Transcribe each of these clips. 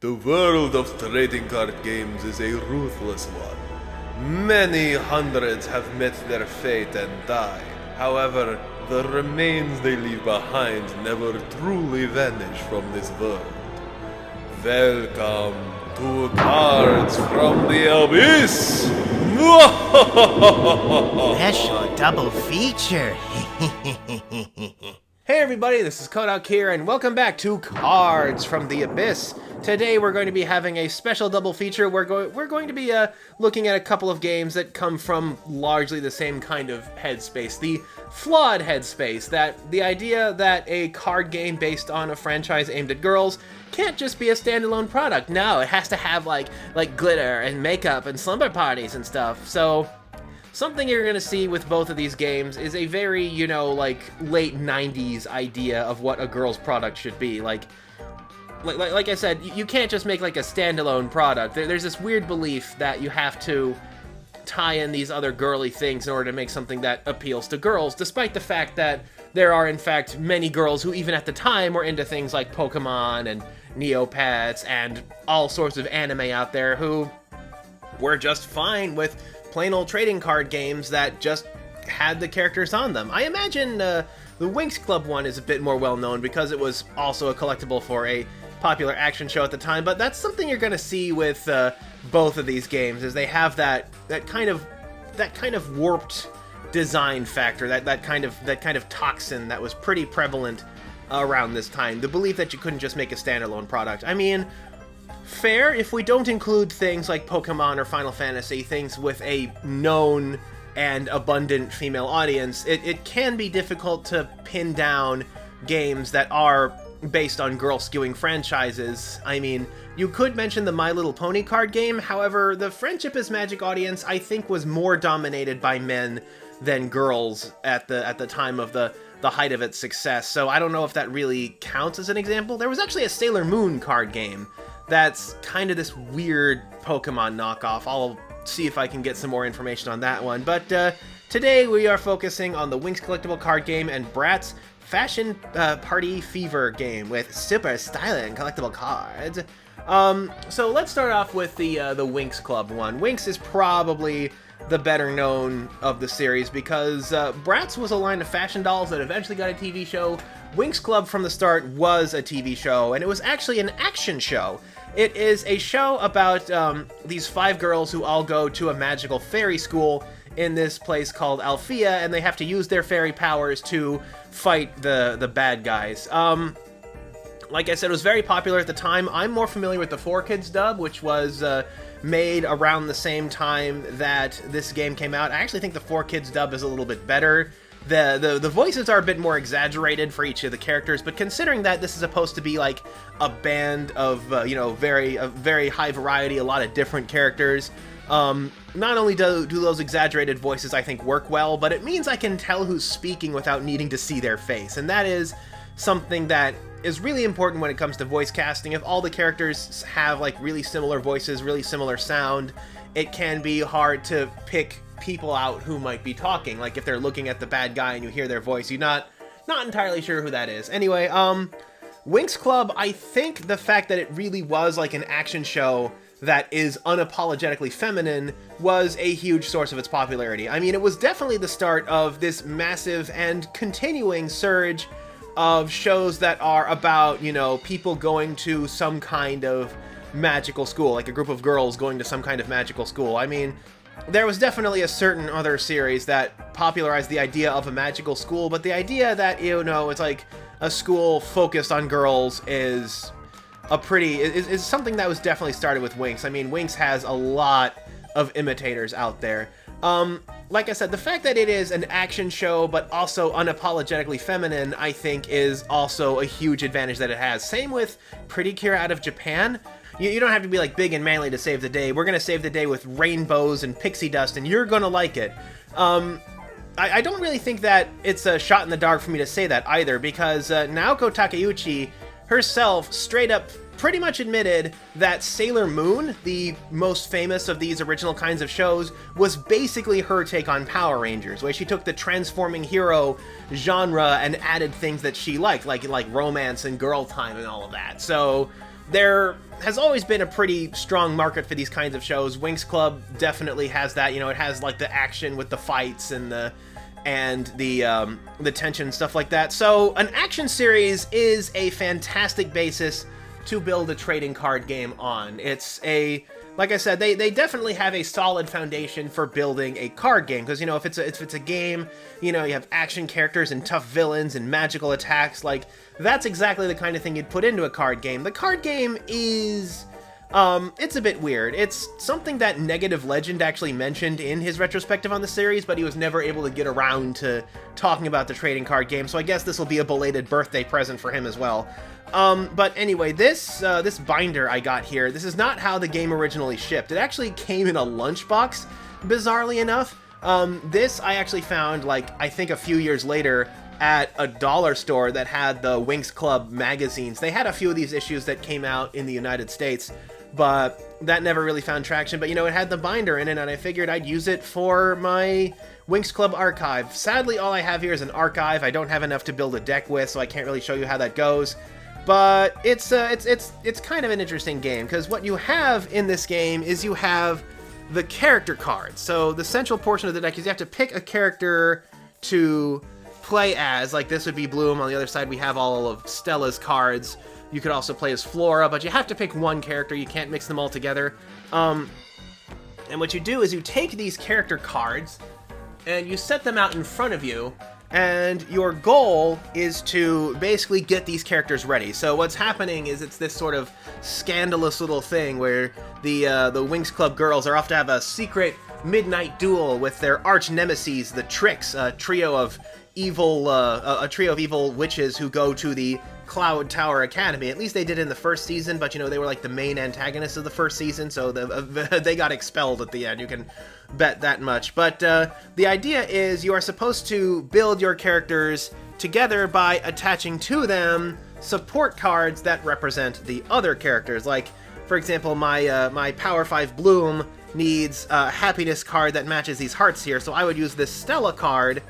The world of trading card games is a ruthless one. Many hundreds have met their fate and died. However, the remains they leave behind never truly vanish from this world. Welcome to Cards from the Abyss! Special double feature. Hey everybody, this is Kodak here, and welcome back to Cards from the Abyss. Today we're going to be having a special double feature. We're going to be looking at a couple of games that come from largely the same kind of headspace, the flawed headspace, that the idea that a card game based on a franchise aimed at girls can't just be a standalone product. No, it has to have like glitter and makeup and slumber parties and stuff. So something you're going to see with both of these games is a very, like late 90s idea of what a girl's product should be. Like I said, you can't just make like a standalone product. There's this weird belief that you have to tie in these other girly things in order to make something that appeals to girls, despite the fact that there are in fact many girls who even at the time were into things like Pokemon and Neopets and all sorts of anime out there who were just fine with plain old trading card games that just had the characters on them. I imagine the Winx Club one is a bit more well known because it was also a collectible for a popular action show at the time, but that's something you're going to see with both of these games, is they have that kind of warped design factor, that kind of toxin that was pretty prevalent around this time. The belief that you couldn't just make a standalone product. I mean, fair if we don't include things like Pokemon or Final Fantasy, things with a known and abundant female audience. It can be difficult to pin down games that are based on girl-skewing franchises. I mean, you could mention the My Little Pony card game, however, the Friendship is Magic audience, I think, was more dominated by men than girls at the time of the height of its success, so I don't know if that really counts as an example. There was actually a Sailor Moon card game that's kind of this weird Pokemon knockoff. I'll see if I can get some more information on that one, but today we are focusing on the Winx collectible card game and Bratz Fashion Party Fever game with super styling collectible cards. So let's start off with the Winx Club one. Winx is probably the better known of the series because Bratz was a line of fashion dolls that eventually got a TV show. Winx Club from the start was a TV show, and it was actually an action show. It is a show about these 5 girls who all go to a magical fairy school in this place called Alfea, and they have to use their fairy powers to fight the bad guys. Like I said, it was very popular at the time. I'm more familiar with the 4Kids dub, which was made around the same time that this game came out. I actually think the 4Kids dub is a little bit better. The voices are a bit more exaggerated for each of the characters, but considering that this is supposed to be like a band of very high variety, a lot of different characters, not only do those exaggerated voices I think work well, but it means I can tell who's speaking without needing to see their face, and that is something that is really important when it comes to voice casting. If all the characters have like really similar voices, really similar sound, it can be hard to pick people out who might be talking. Like if they're looking at the bad guy and you hear their voice, you're not entirely sure who that is. Anyway, Winx Club, I think the fact that it really was like an action show that is unapologetically feminine was a huge source of its popularity. I mean, it was definitely the start of this massive and continuing surge of shows that are about, people going to some kind of magical school, like a group of girls going to some kind of magical school. I mean, there was definitely a certain other series that popularized the idea of a magical school, but the idea that, it's like a school focused on girls is something that was definitely started with Winx. I mean, Winx has a lot of imitators out there. Like I said, the fact that it is an action show, but also unapologetically feminine, I think is also a huge advantage that it has. Same with Pretty Cure out of Japan. You don't have to be like big and manly to save the day. We're going to save the day with rainbows and pixie dust, and you're going to like it. I don't really think that it's a shot in the dark for me to say that either, because Naoko Takeuchi herself straight up pretty much admitted that Sailor Moon, the most famous of these original kinds of shows, was basically her take on Power Rangers, where she took the transforming hero genre and added things that she liked, like romance and girl time and all of that. So there has always been a pretty strong market for these kinds of shows. Winx Club definitely has that. You know, it has like the action with the fights and the tension and stuff like that. So an action series is a fantastic basis to build a trading card game on. It's a, like I said, they definitely have a solid foundation for building a card game, because, you know, if it's a game, you know, you have action characters and tough villains and magical attacks, like, that's exactly the kind of thing you'd put into a card game. The card game is, it's a bit weird. It's something that Negative Legend actually mentioned in his retrospective on the series, but he was never able to get around to talking about the trading card game, so I guess this will be a belated birthday present for him as well. But anyway, this binder I got here, this is not how the game originally shipped. It actually came in a lunchbox, bizarrely enough. This I actually found, like, I think a few years later at a dollar store that had the Winx Club magazines. They had a few of these issues that came out in the United States, but that never really found traction. But, you know, it had the binder in it, and I figured I'd use it for my Winx Club archive. Sadly, all I have here is an archive. I don't have enough to build a deck with, so I can't really show you how that goes. But it's kind of an interesting game, because what you have in this game is you have the character cards. So the central portion of the deck is you have to pick a character to play as. Like, this would be Bloom. On the other side, we have all of Stella's cards. You could also play as Flora, but you have to pick one character. You can't mix them all together. And what you do is you take these character cards and you set them out in front of you, and your goal is to basically get these characters ready. So what's happening is it's this sort of scandalous little thing where the Winx Club girls are off to have a secret midnight duel with their arch nemesis, the Tricks, a trio of evil witches who go to the Cloud Tower Academy. At least they did in the first season, but, you know, they were like the main antagonists of the first season, so they got expelled at the end. You can bet that much. But the idea is you are supposed to build your characters together by attaching to them support cards that represent the other characters. Like, for example, my Power 5 Bloom needs a happiness card that matches these hearts here, so I would use this Stella card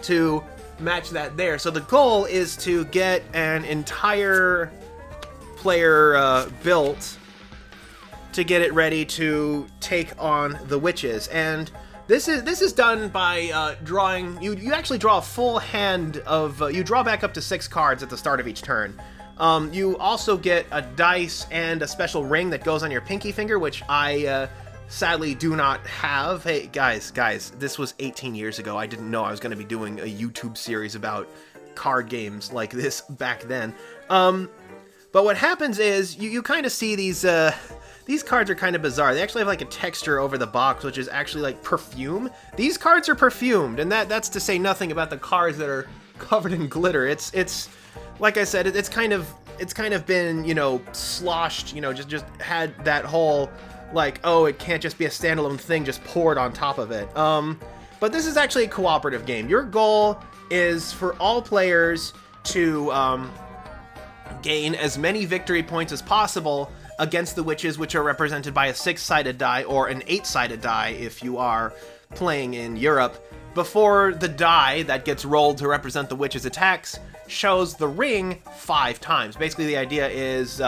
to match that there. So the goal is to get an entire player built to get it ready to take on the witches. And this is done by drawing. You actually draw a full hand of. You draw back up to 6 cards at the start of each turn. You also get a dice and a special ring that goes on your pinky finger, which I sadly do not have. Hey, guys, this was 18 years ago. I didn't know I was going to be doing a YouTube series about card games like this back then. But what happens is you kind of see these cards are kind of bizarre. They actually have like a texture over the box, which is actually like perfume. These cards are perfumed, and that's to say nothing about the cards that are covered in glitter. It's like I said, it's kind of been, you know, sloshed, you know, just had that whole, like, oh, it can't just be a standalone thing just poured on top of it. But this is actually a cooperative game. Your goal is for all players to gain as many victory points as possible against the witches, which are represented by a 6-sided die or an 8-sided die if you are playing in Europe, before the die that gets rolled to represent the witches' attacks shows the ring 5 times. Basically, the idea is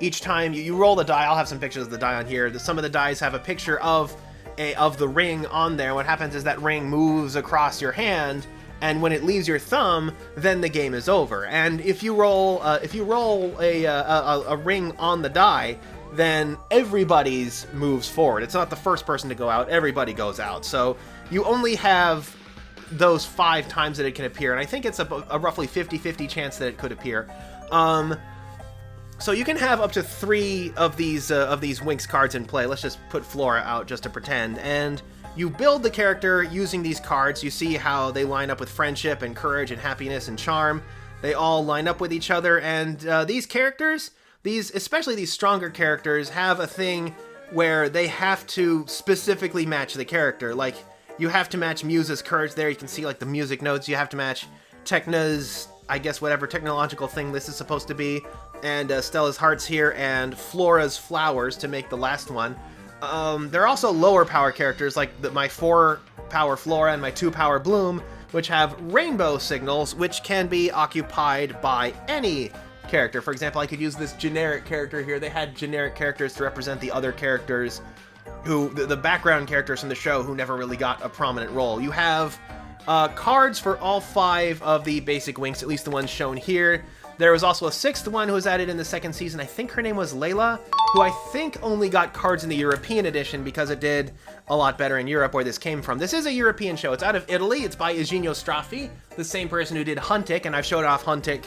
each time you roll the die, I'll have some pictures of the die on here. Some of the dice have a picture of the ring on there. What happens is that ring moves across your hand, and when it leaves your thumb, then the game is over. And if you roll a ring on the die, then everybody's moves forward. It's not the first person to go out; everybody goes out. So you only have those 5 times that it can appear, and I think it's a roughly 50-50 chance that it could appear. So you can have up to 3 of these Winx cards in play. Let's just put Flora out just to pretend. And you build the character using these cards. You see how they line up with friendship and courage and happiness and charm. They all line up with each other. And these characters, especially these stronger characters, have a thing where they have to specifically match the character. Like, you have to match Muse's courage there. You can see, like, the music notes. You have to match Techna's, I guess, whatever technological thing this is supposed to be, and Stella's hearts here, and Flora's flowers to make the last one. There are also lower power characters, like my 4 power Flora and my 2 power Bloom, which have rainbow signals, which can be occupied by any character. For example, I could use this generic character here. They had generic characters to represent the other characters who, the background characters from the show who never really got a prominent role. You have cards for all 5 of the basic Winx, at least the ones shown here. There was also a 6th one who was added in the 2nd season. I think her name was Layla, who I think only got cards in the European edition because it did a lot better in Europe where this came from. This is a European show. It's out of Italy. It's by Eugenio Straffi, the same person who did Huntic, and I've showed off Huntic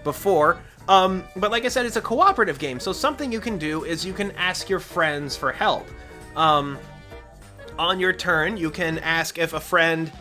before. But like I said, it's a cooperative game, so something you can do is you can ask your friends for help. On your turn, you can ask if a friend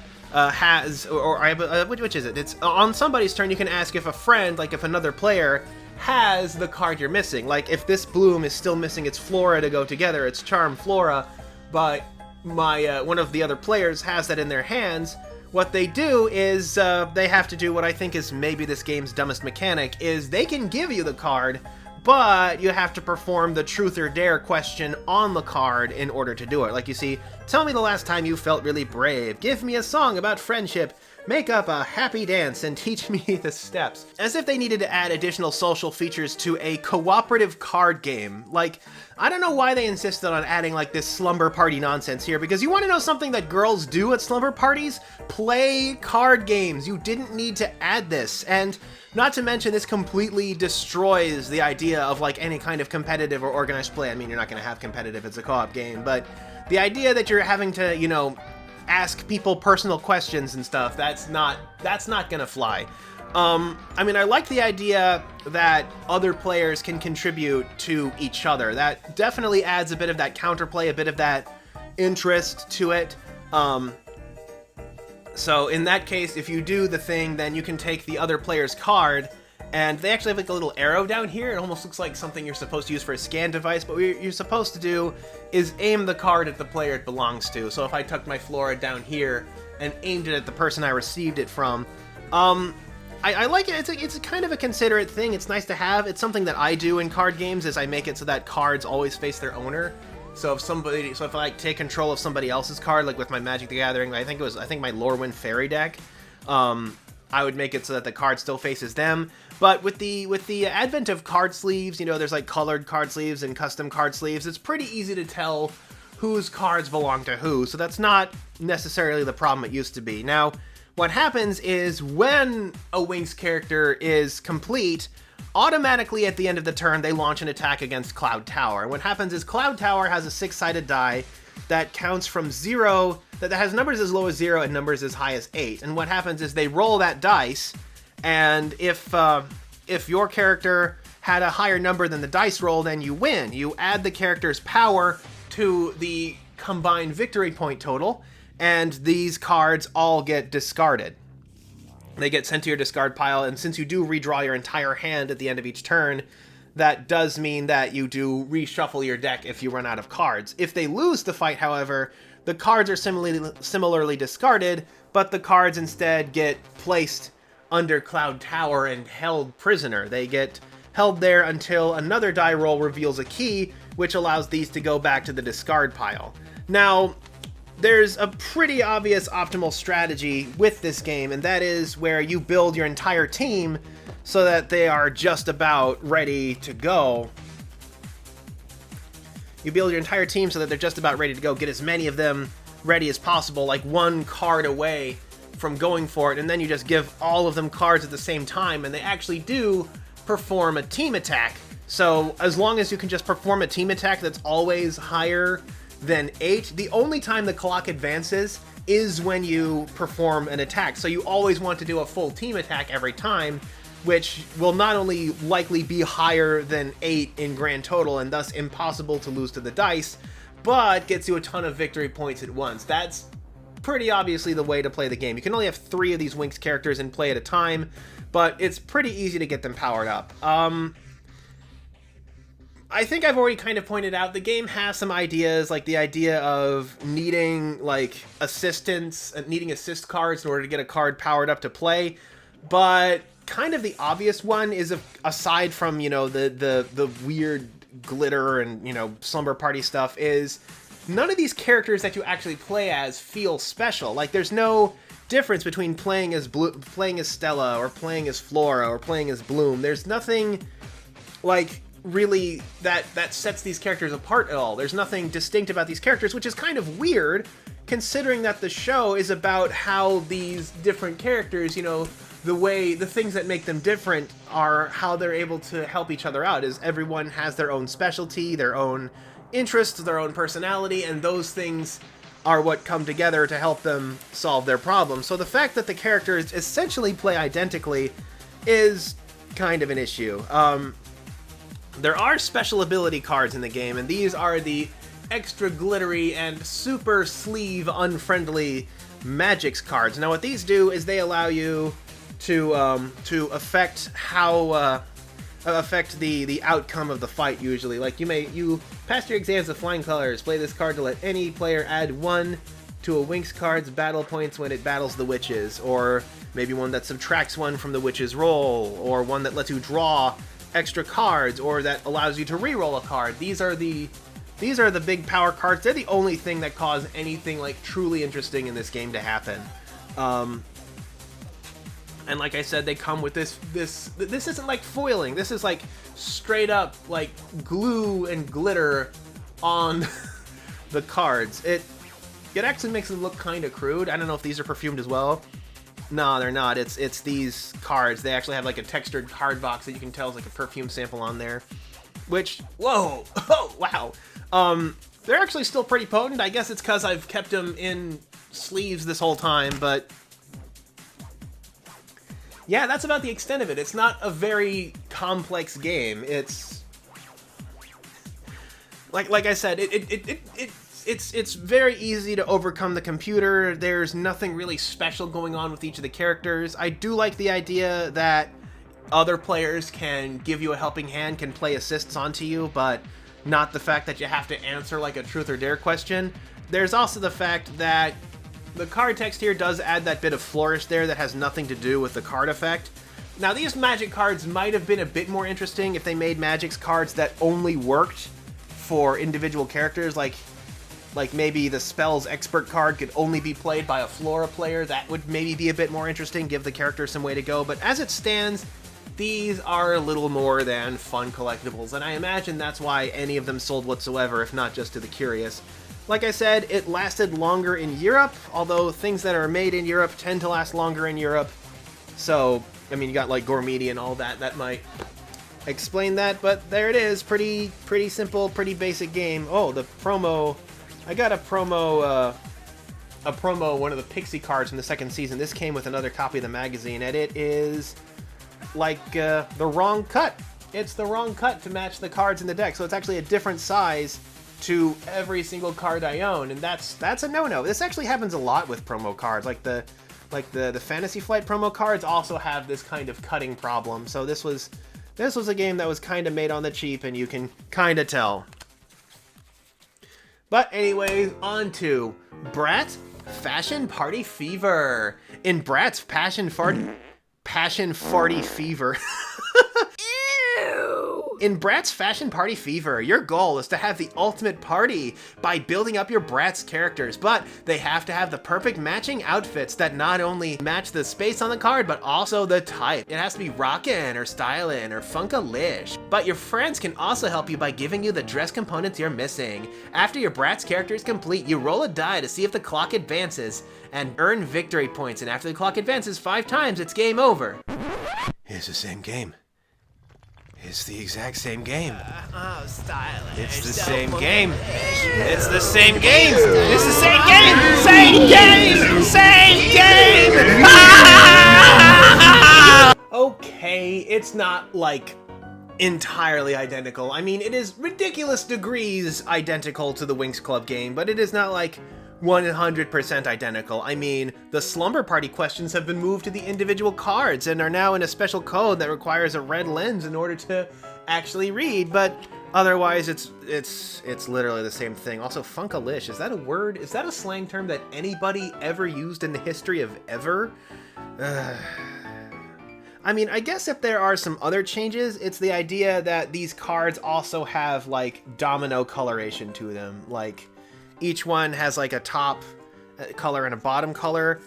which is it? It's on somebody's turn. You can ask if a friend, like if another player, has the card you're missing. Like if this bloom is still missing its flora to go together, its charm flora, but one of the other players has that in their hands. What they do is they have to do what I think is maybe this game's dumbest mechanic, is they can give you the card, but you have to perform the truth or dare question on the card in order to do it. Like you see, tell me the last time you felt really brave, give me a song about friendship, make up a happy dance, and teach me the steps. As if they needed to add additional social features to a cooperative card game. Like, I don't know why they insisted on adding like this slumber party nonsense here, because you want to know something that girls do at slumber parties? Play card games. You didn't need to add this. And not to mention, this completely destroys the idea of like any kind of competitive or organized play. I mean, you're not going to have competitive, it's a co-op game, but the idea that you're having to, you know, ask people personal questions and stuff, that's not gonna fly. I mean, I like the idea that other players can contribute to each other. That definitely adds a bit of that counterplay, a bit of that interest to it. So in that case, if you do the thing, then you can take the other player's card, and they actually have like a little arrow down here. It almost looks like something you're supposed to use for a scan device, but what you're supposed to do is aim the card at the player it belongs to. So if I tucked my flora down here and aimed it at the person I received it from, I like it. It's a kind of a considerate thing. It's nice to have. It's something that I do in card games, is I make it so that cards always face their owner. So if I like take control of somebody else's card, like with my Magic the Gathering, I think my Lorwyn Fairy deck, I would make it so that the card still faces them. But with the advent of card sleeves, you know, there's like colored card sleeves and custom card sleeves. It's pretty easy to tell whose cards belong to who. So that's not necessarily the problem it used to be. Now, what happens is when a Winx character is complete, automatically at the end of the turn, they launch an attack against Cloud Tower. And what happens is Cloud Tower has a 6-sided die that counts from 0, that has numbers as low as 0 and numbers as high as 8. And what happens is they roll that dice, and if your character had a higher number than the dice roll, then you win. You add the character's power to the combined victory point total, and these cards all get discarded. They get sent to your discard pile, and since you do redraw your entire hand at the end of each turn, that does mean that you do reshuffle your deck if you run out of cards. If they lose the fight, however, the cards are similarly discarded, but the cards instead get placed under Cloud Tower and held prisoner. They get held there until another die roll reveals a key, which allows these to go back to the discard pile. Now, there's a pretty obvious optimal strategy with this game, and that is where you build your entire team so that they are just about ready to go. You build your entire team so that they're just about ready to go. Get as many of them ready as possible, like one card away from going for it, and then you just give all of them cards at the same time, and they actually do perform a team attack. So as long as you can just perform a team attack that's always higher than 8, the only time the clock advances is when you perform an attack. So you always want to do a full team attack every time, which will not only likely be higher than 8 in grand total and thus impossible to lose to the dice, but gets you a ton of victory points at once. That's pretty obviously the way to play the game. You can only have 3 of these Winx characters in play at a time, but it's pretty easy to get them powered up. I think I've already kind of pointed out the game has some ideas, like the idea of needing like needing assist cards in order to get a card powered up to play, but kind of the obvious one is, aside from, you know, the weird glitter and, you know, slumber party stuff, is none of these characters that you actually play as feel special. Like, there's no difference between playing as Stella, or playing as Flora, or playing as Bloom. There's nothing like really that sets these characters apart at all. There's nothing distinct about these characters, which is kind of weird considering that the show is about how these different characters, you know, the things that make them different are how they're able to help each other out, is everyone has their own specialty, their own interests, their own personality, and those things are what come together to help them solve their problems. So the fact that the characters essentially play identically is kind of an issue. There are special ability cards in the game, and these are the extra glittery and super sleeve unfriendly magics cards. Now what these do is they allow you to affect how affect the outcome of the fight usually. Like you pass your exams with flying colors, play this card to let any player add 1 to a Winx card's battle points when it battles the witches, or maybe one that subtracts 1 from the witch's roll, or one that lets you draw extra cards, or that allows you to re-roll a card. These are the big power cards. They're the only thing that cause anything like truly interesting in this game to happen. And like I said, they come with this isn't like foiling. This is like straight up like glue and glitter on the cards. It actually makes them look kind of crude. I don't know if these are perfumed as well. No, they're not. It's these cards. They actually have like a textured card box that you can tell is like a perfume sample on there. Which, whoa, oh, wow. They're actually still pretty potent. I guess it's because I've kept them in sleeves this whole time, but yeah, that's about the extent of it. It's not a very complex game. It's like I said, it's very easy to overcome the computer. There's nothing really special going on with each of the characters. I do like the idea that other players can give you a helping hand, can play assists onto you, but not the fact that you have to answer like a truth or dare question. There's also the fact that the card text here does add that bit of flourish there that has nothing to do with the card effect. Now, these magic cards might have been a bit more interesting if they made magic cards that only worked for individual characters, like maybe the spells expert card could only be played by a Flora player. That would maybe be a bit more interesting, give the character some way to go. But as it stands, these are a little more than fun collectibles, and I imagine that's why any of them sold whatsoever, if not just to the curious. Like I said, it lasted longer in Europe, although things that are made in Europe tend to last longer in Europe. So, I mean, you got like Gourmety and all that. That might explain that, but there it is. Pretty simple, pretty basic game. Oh, the promo. I got a promo, one of the Pixie cards from the second season. This came with another copy of the magazine, and it is like the wrong cut. It's the wrong cut to match the cards in the deck, so it's actually a different size to every single card I own, and that's a no-no. This actually happens a lot with promo cards, like the Fantasy Flight promo cards also have this kind of cutting problem. So this was a game that was kind of made on the cheap, and you can kind of tell. But anyways, on to Bratz Fashion Party Fever. In Bratz Passion Farty Fever. In Bratz Fashion Party Fever, your goal is to have the ultimate party by building up your Bratz characters, but they have to have the perfect matching outfits that not only match the space on the card, but also the type. It has to be rockin' or stylin' or funkalish. But your friends can also help you by giving you the dress components you're missing. After your Bratz character is complete, you roll a die to see if the clock advances and earn victory points, and after the clock advances 5 times, it's game over. It's the same game. It's the exact same game. Oh, stylish. It's the same game. It's the same game. It's the same game. Same game. Same game. Ah! Okay, it's not like entirely identical. I mean, it is ridiculous degrees identical to the Winx Club game, but it is not like 100% identical. I mean, the Slumber Party questions have been moved to the individual cards and are now in a special code that requires a red lens in order to actually read, but otherwise it's literally the same thing. Also, funkalish, is that a word? Is that a slang term that anybody ever used in the history of ever? I mean, I guess if there are some other changes, it's the idea that these cards also have like domino coloration to them. Like, each one has like a top color and a bottom color.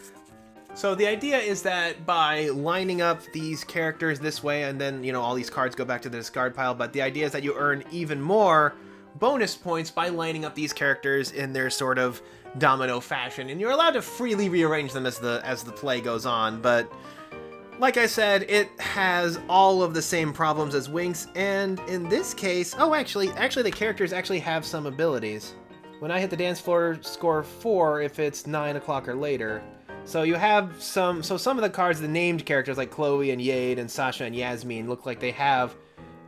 So the idea is that by lining up these characters this way, and then, you know, all these cards go back to the discard pile, but the idea is that you earn even more bonus points by lining up these characters in their sort of domino fashion, and you're allowed to freely rearrange them as the play goes on, but like I said, it has all of the same problems as Winx, and in this case, oh, actually the characters actually have some abilities. When I hit the dance floor, score 4 if it's 9 o'clock or later. So you have some of the cards, the named characters like Chloe and Yade and Sasha and Yasmin, look like they have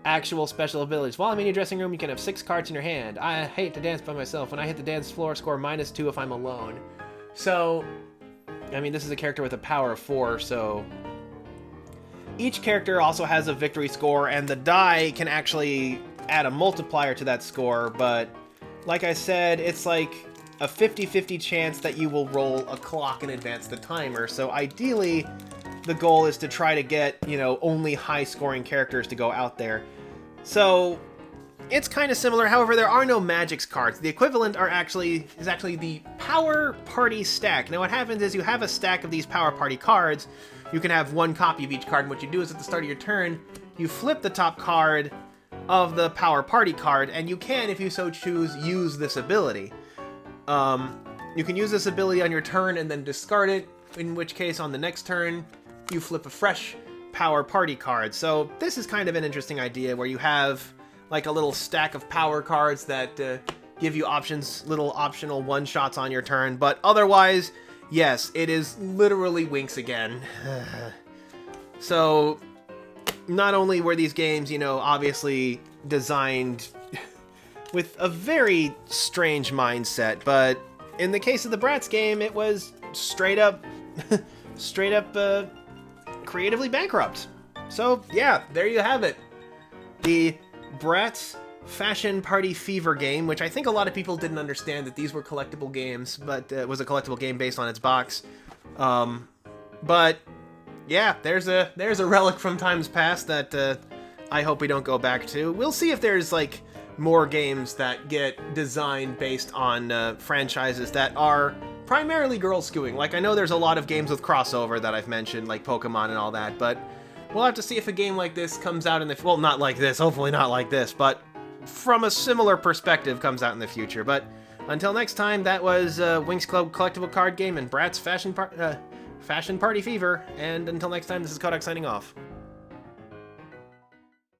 actual special abilities. While I'm in your dressing room, you can have 6 cards in your hand. I hate to dance by myself. When I hit the dance floor, score -2 if I'm alone. So, I mean, this is a character with a power of 4, so each character also has a victory score, and the die can actually add a multiplier to that score, but like I said, it's like a 50-50 chance that you will roll a clock and advance the timer, so ideally the goal is to try to get, you know, only high-scoring characters to go out there. So it's kind of similar, however, there are no magics cards. The equivalent is actually the Power Party stack. Now what happens is you have a stack of these Power Party cards. You can have 1 copy of each card, and what you do is at the start of your turn, you flip the top card of the Power Party card, and you can, if you so choose, use this ability. You can use this ability on your turn and then discard it, in which case on the next turn, you flip a fresh Power Party card. So this is kind of an interesting idea where you have like a little stack of power cards that give you little optional one-shots on your turn, but otherwise, yes, it is literally Winx again. So not only were these games, you know, obviously designed with a very strange mindset, but in the case of the Bratz game, it was straight up creatively bankrupt. So yeah, there you have it. The Bratz Fashion Party Fever game, which I think a lot of people didn't understand that these were collectible games, but it was a collectible game based on its box. But yeah, there's a relic from times past that I hope we don't go back to. We'll see if there's like more games that get designed based on franchises that are primarily girl skewing. Like, I know there's a lot of games with crossover that I've mentioned, like Pokemon and all that, but we'll have to see if a game like this comes out in the... Well, not like this, hopefully not like this, but from a similar perspective comes out in the future. But until next time, that was Winx Club collectible card game and Bratz Fashion Party Fever, and until next time, this is Kodak signing off.